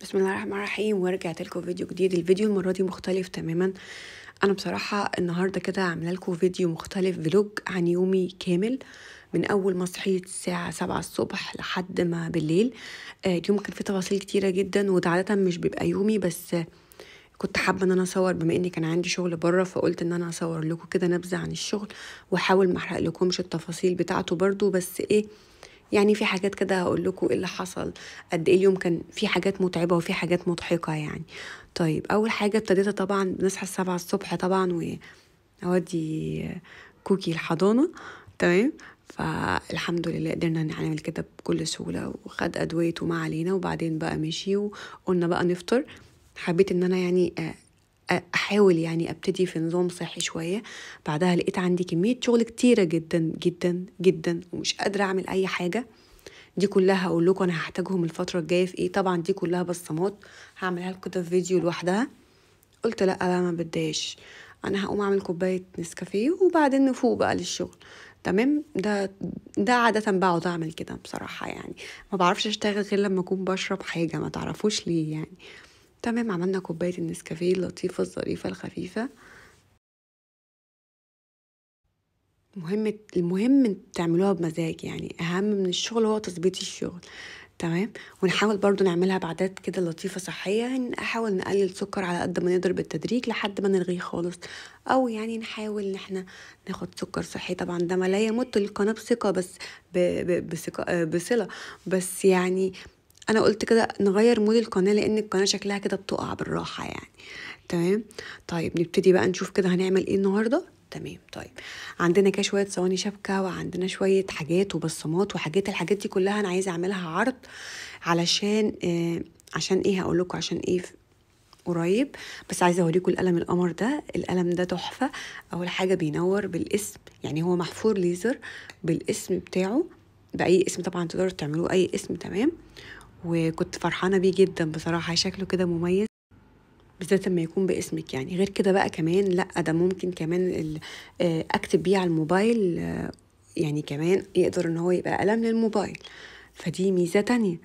بسم الله الرحمن الرحيم، ورجعت لكم فيديو جديد. الفيديو المرة دي مختلف تماما. انا بصراحة النهاردة كده عامله لكم فيديو مختلف، فلوج عن يومي كامل من اول ما صحيت الساعة 7 الصبح لحد ما بالليل. اليوم كان فيه تفاصيل كتيرة جدا، وده عادة مش بيبقى يومي، بس كنت حابة ان انا اصور بما اني كان عندي شغل بره، فقلت ان انا اصور لكم كده نبذة عن الشغل، واحاول ما احرق لكمش التفاصيل بتاعته برضو. بس ايه يعني، في حاجات كده هقول لكم ايه اللي حصل، قد ايه اليوم كان في حاجات متعبة وفي حاجات مضحكة يعني. طيب اول حاجة ابتديتها طبعا بنصحى 7 الصبح طبعا، واودي كوكي الحضانة. تمام. فالحمد لله قدرنا نعمل كده بكل سهولة، وخد أدويته ما علينا، وبعدين بقى مشي وقلنا بقى نفطر. حبيت ان انا يعني احاول يعني ابتدي في نظام صحي شويه. بعدها لقيت عندي كميه شغل كتيره جدا جدا جدا، ومش قادره اعمل اي حاجه. دي كلها هقول لكم انا هحتاجهم الفتره الجايه في ايه. طبعا دي كلها بصمات هعملها لكم كده في فيديو لوحدها. قلت لا بقى، ما بداش. انا هقوم اعمل كوبايه نسكافيه وبعدين نفوق بقى للشغل. تمام. ده عاده بقعد اعمل كده بصراحه يعني. ما بعرفش اشتغل غير لما اكون بشرب حاجه، ما تعرفوش ليه يعني. تمام. عملنا كوبايه النسكافيه اللطيفه الظريفه الخفيفه. المهم تعملوها بمزاج، يعني اهم من الشغل هو تظبيط الشغل. تمام. ونحاول برضو نعملها بعادات كده لطيفة صحية، نحاول نقلل سكر على قد ما نقدر بالتدريج لحد ما نلغيه خالص، او يعني نحاول ان احنا ناخد سكر صحي. طبعا ده ما لا يمت القناة بثقة، بس بصلة. بس يعني انا قلت كده نغير مود القناة، لان القناة شكلها كده بتقع بالراحة يعني. تمام. طيب نبتدي بقى نشوف كده هنعمل ايه النهارده. تمام. طيب عندنا كده شويه صواني شبكه، وعندنا شويه حاجات وبصمات وحاجات. الحاجات دي كلها انا عايزه اعملها عرض، علشان عشان ايه هقول لكم عشان ايه قريب. بس عايزه اوريكم القلم القمر ده. القلم ده تحفه. اول حاجه بينور بالاسم، يعني هو محفور ليزر بالاسم بتاعه، باي اسم طبعا تقدروا تعملوه اي اسم. تمام. وكنت فرحانه بيه جدا بصراحه، شكله كده مميز، بالذات لما يكون باسمك يعني. غير كده بقى كمان، لا ده ممكن كمان اكتب بيه على الموبايل. يعني كمان يقدر ان هو يبقى قلم للموبايل، فدي ميزة تانية.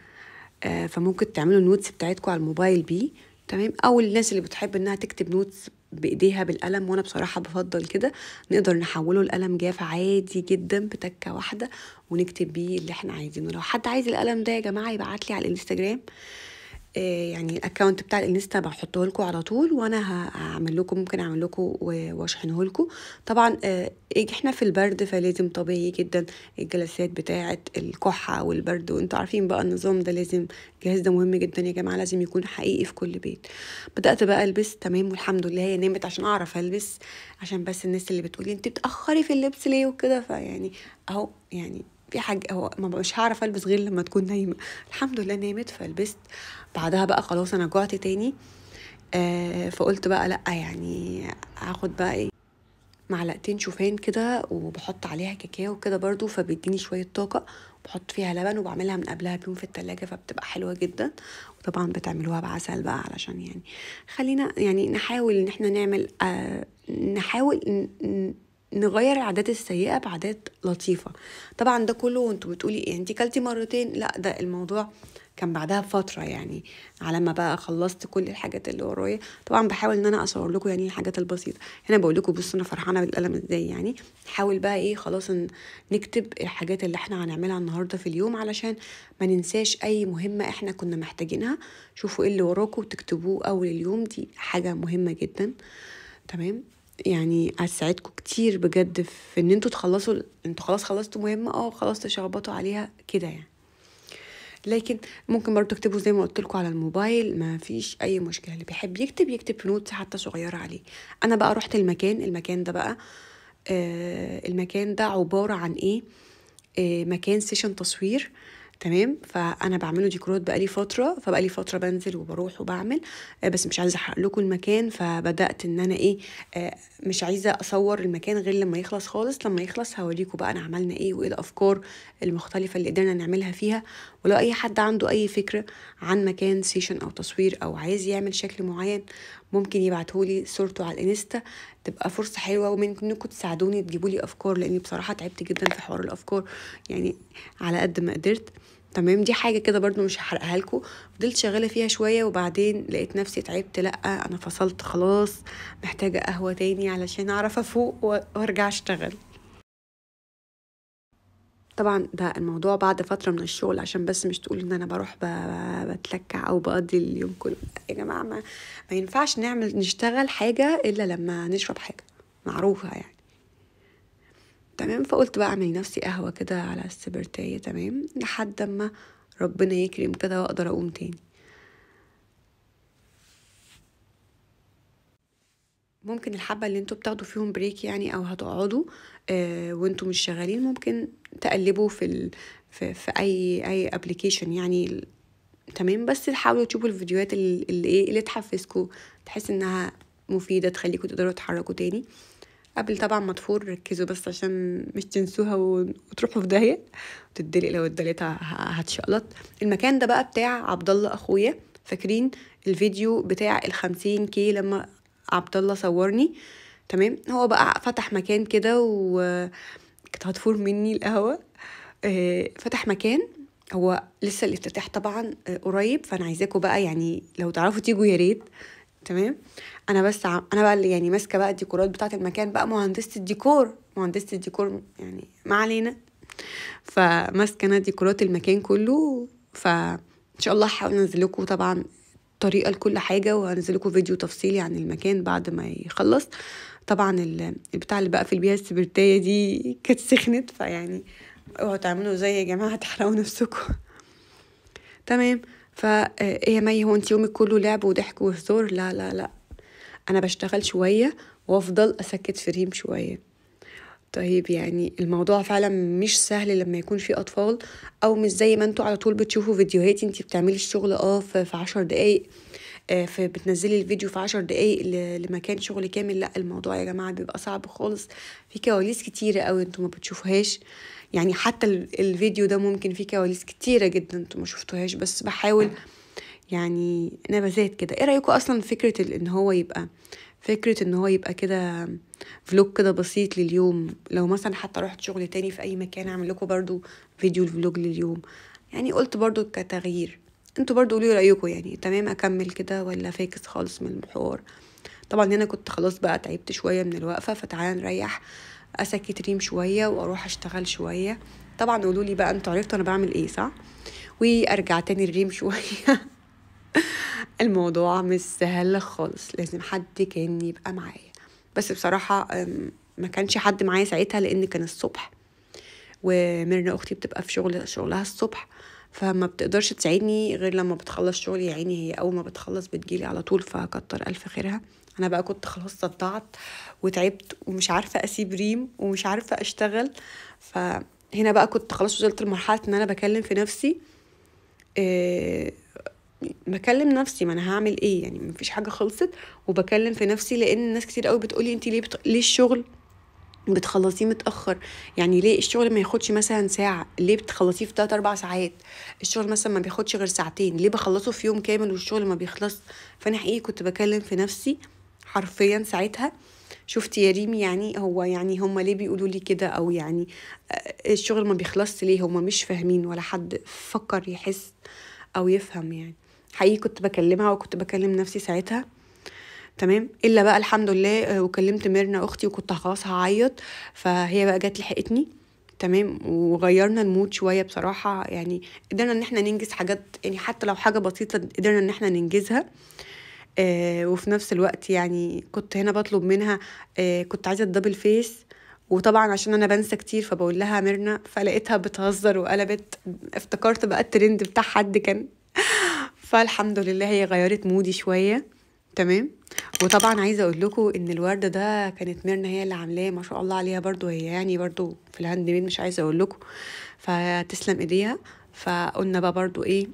فممكن تعملوا النوتس بتاعتكم على الموبايل بيه. تمام. او الناس اللي بتحب انها تكتب نوتس بايديها بالقلم، وانا بصراحة بفضل كده، نقدر نحوله لقلم جاف عادي جدا بتكة واحدة، ونكتب بيه اللي احنا عايزينه. لو حد عايز القلم ده يا جماعة يبعت لي على الانستجرام. يعني الاكونت بتاع الانستا بحطه لكم على طول، وانا هعمل لكم، ممكن اعمل لكم واشحنه لكم. طبعا احنا في البرد، فلازم طبيعي جدا الجلسات بتاعه الكحه والبرد، وانتوا عارفين بقى النظام ده لازم. الجهاز ده مهم جدا يا جماعه، لازم يكون حقيقي في كل بيت. بدات بقى البس. تمام. والحمد لله هي نامت عشان اعرف البس، عشان بس الناس اللي بتقولي انت بتاخري في اللبس ليه وكده، فيعني اهو يعني في حاجه، هو ما مش هعرف البس غير لما تكون نايمه. الحمد لله نامت فلبست. بعدها بقى خلاص انا جوعت تاني. فقلت بقى لا يعني هاخد بقى ايه، معلقتين شوفان كده، وبحط عليها كاكاو كده برضو، فبيديني شوية طاقة. بحط فيها لبن، وبعملها من قبلها بيوم في التلاجة، فبتبقى حلوة جدا. وطبعا بتعملوها بعسل بقى، علشان يعني خلينا يعني نحاول ان احنا نعمل نحاول نغير العادات السيئة بعادات لطيفة. طبعا ده كله وانتوا بتقولي ايه انتي كلتي مرتين، لا ده الموضوع كان بعدها بفترة يعني، على ما بقى خلصت كل الحاجات اللي ورايا. طبعا بحاول ان انا اصور لكم يعني الحاجات البسيطة. هنا بقول لكم بصوا انا فرحانة بالقلم ازاي يعني. نحاول بقى ايه خلاص نكتب الحاجات اللي احنا هنعملها النهاردة في اليوم، علشان ما ننساش اي مهمة احنا كنا محتاجينها. شوفوا ايه اللي وراكم وتكتبوه اول اليوم، دي حاجة مهمة جدا. تمام. يعني هتساعدكم كتير بجد في ان انتوا تخلصوا. انتوا خلاص خلصتوا مهمة، خلاص تشخبطوا عليها كده يعني. لكن ممكن برضو تكتبوا زي ما قلت لكم على الموبايل، ما فيش اي مشكله. اللي بيحب يكتب في نوتس حتى صغيره عليه. انا بقى رحت المكان ده بقى. المكان ده عباره عن ايه؟ مكان سيشن تصوير. تمام. فانا بعمله ديكورات بقالي فتره، بنزل وبروح وبعمل. بس مش عايزه احرق لكم المكان، فبدات ان انا ايه، مش عايزه اصور المكان غير لما يخلص خالص. لما يخلص هوريكم بقى انا عملنا ايه، وايه الافكار المختلفه اللي قدرنا نعملها فيها. ولو اي حد عنده اي فكره عن مكان سيشن او تصوير، او عايز يعمل شكل معين، ممكن يبعتهولي صورته على الانستا. تبقى فرصه حلوه، وممكن انكم تساعدوني تجيبوا لي افكار، لاني بصراحه تعبت جدا في حوار الافكار يعني، على قد ما قدرت. تمام. دي حاجة كده برضو مش هحرقها لكم. فضلت شغالة فيها شوية وبعدين لقيت نفسي تعبت، لأ أنا فصلت خلاص، محتاجة قهوة تاني علشان أعرف أفوق وأرجع أشتغل. طبعا ده الموضوع بعد فترة من الشغل، عشان بس مش تقول ان انا بروح بتلكع او بقضي اليوم كله. يا جماعة ما ينفعش نشتغل حاجة الا لما نشرب حاجة معروفة يعني. تمام. فقلت بقى اعمل نفسي قهوة كده على السبرتاية، تمام، لحد ما ربنا يكرم كده واقدر اقوم تاني. ممكن الحبة اللي انتوا بتاخدوا فيهم بريك يعني او هتقعدوا وانتوا مش شغالين، ممكن تقلبوا في اي ابلكيشن يعني. تمام. بس حاولوا تشوفوا الفيديوهات اللي تحفزكوا، تحس انها مفيدة، تخليكوا تقدروا تتحركوا تاني. قبل طبعا ما تفور ركزوا بس عشان مش تنسوها وتروحوا في داهية وتدلق، لو اتدلقت هتشقلط. المكان ده بقى بتاع عبد الله اخويا. فاكرين الفيديو بتاع ال50K لما عبد الله صورني؟ تمام. هو بقى فتح مكان كده وكانت هتفور مني القهوة. فتح مكان، هو لسه الافتتاح طبعا قريب، فانا عايزاكم بقى يعني لو تعرفوا تيجوا يا ريت. تمام. انا بس انا بقى اللي يعني ماسكه بقى الديكورات بتاعه المكان، بقى مهندسه الديكور يعني، ما علينا. فماسكه انا ديكورات المكان كله. فان شاء الله هحاول انزل لكم طبعا طريقه لكل حاجه، وهنزل لكم فيديو تفصيلي عن المكان بعد ما يخلص. طبعا البتاع اللي بقى في البيئه السبرتايه دي كانت سخنت، فيعني اوعوا تعملوا زي يا جماعه تحرقوا نفسكم. تمام. يا مي، هو انت يومك كله لعب وضحك وهزار؟ لا لا لا، انا بشتغل شويه وافضل اسكت في ريم شويه. طيب يعني الموضوع فعلا مش سهل لما يكون في اطفال، او مش زي ما انتوا على طول بتشوفوا فيديوهات انت بتعملي الشغل في 10 دقايق، بتنزلي الفيديو في 10 دقايق لمكان شغل كامل. لا، الموضوع يا جماعة بيبقى صعب خالص، في كواليس كتيرة قوي انتوا ما بتشوفوهاش. يعني حتى الفيديو ده ممكن فيه كواليس كتيرة جدا انتوا ما شفتوهاش، بس بحاول يعني نبذات كده. ايه رأيكم اصلا فكرة ان هو يبقى كده فلوج كده بسيط لليوم؟ لو مثلا حتى رحت شغل تاني في اي مكان اعمل لكم برضو فيديو الفلوج لليوم، يعني قلت برضو كتغيير. انتوا برضو قولوا رأيكم يعني، تمام اكمل كده ولا فاكس خالص من الحوار؟ طبعا هنا كنت خلاص بقى تعبت شوية من الوقفة، فتعالى نريح، اسكت ريم شوية واروح اشتغل شوية. طبعا قولوا لي بقى انتوا عرفتوا انا بعمل ايه صح، وارجع تاني الريم شوية. الموضوع مش سهل خالص، لازم حد كان يبقى معايا. بس بصراحة ما كانش حد معايا ساعتها لان كان الصبح، وميرنا اختي بتبقى في شغلها الصبح، فما بتقدرش تساعدني غير لما بتخلص شغل. يا عيني هي اول ما بتخلص بتجيلي على طول، فكتر الف خيرها. انا بقى كنت خلاص صدعت وتعبت ومش عارفه اسيب ريم ومش عارفه اشتغل. فهنا بقى كنت خلاص وصلت لمرحله ان انا بكلم في نفسي، إيه، بكلم نفسي، ما انا هعمل ايه يعني، مفيش حاجه خلصت وبكلم في نفسي. لان ناس كتير قوي بتقولي انت ليه الشغل بتخلصيه متأخر؟ يعني ليه الشغل ما ياخدش مثلا ساعة؟ ليه بتخلصيه في 3-4 ساعات؟ الشغل مثلا ما بياخدش غير ساعتين، ليه بخلصه في يوم كامل والشغل ما بيخلص؟ فأنا حقيقي كنت بكلم في نفسي حرفيا ساعتها. شفت يا ريم يعني، هو يعني هما ليه بيقولوا لي كده؟ او يعني الشغل ما بيخلص ليه؟ هما مش فاهمين ولا حد فكر يحس او يفهم يعني. حقيقي كنت بكلمها وكنت بكلم نفسي ساعتها. تمام. الا بقى الحمد لله وكلمت ميرنا اختي وكنت خلاص هعيط، فهي بقى جت لحقتني. تمام. وغيرنا المود شويه بصراحه يعني، قدرنا ان احنا ننجز حاجات يعني، حتى لو حاجه بسيطه قدرنا ان احنا ننجزها. وفي نفس الوقت يعني كنت هنا بطلب منها، كنت عايزه الدبل فيس. وطبعا عشان انا بنسى كتير فبقول لها ميرنا، فلقيتها بتهزر وقلبت، افتكرت بقى الترند بتاع حد كان. فالحمد لله هي غيرت مودي شويه. تمام. وطبعا عايزه اقول لكم ان الورد ده كانت ميرنا هي اللي عاملاه، ما شاء الله عليها برضو، هي يعني برضو في الهاند ميد مش عايزه اقول لكم، فتسلم ايديها. فقلنا بقى برضو ايه،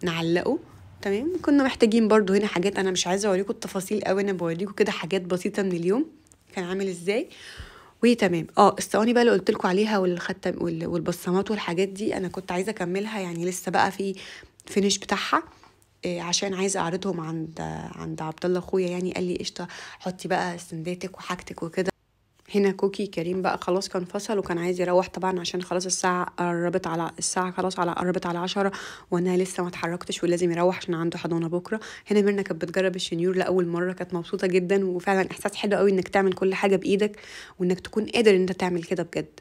نعلقه. تمام. كنا محتاجين برضو هنا حاجات، انا مش عايزه اوريكم التفاصيل قوي، انا بوريكم كده حاجات بسيطه من اليوم كان عامل ازاي. وتمام. الصواني بقى اللي قلت لكم عليها والختم والبصمات والحاجات دي، انا كنت عايزه اكملها يعني، لسه بقى في فينش بتاعها. عشان عايزه اعرضهم عند عبد الله اخويا، يعني قال لي قشطه حطي بقى سنداتك وحاجتك وكده. هنا كوكي كريم بقى خلاص كان فصل وكان عايز يروح طبعا، عشان خلاص الساعة خلاص قربت على 10، وانا لسه ما اتحركتش ولازم يروح عشان عنده حضانة بكرة. هنا ميرنا كانت بتجرب الشنيور لأول مرة، كانت مبسوطة جدا، وفعلا احساس حلو قوي انك تعمل كل حاجة بإيدك، وانك تكون قادر ان انت تعمل كده بجد.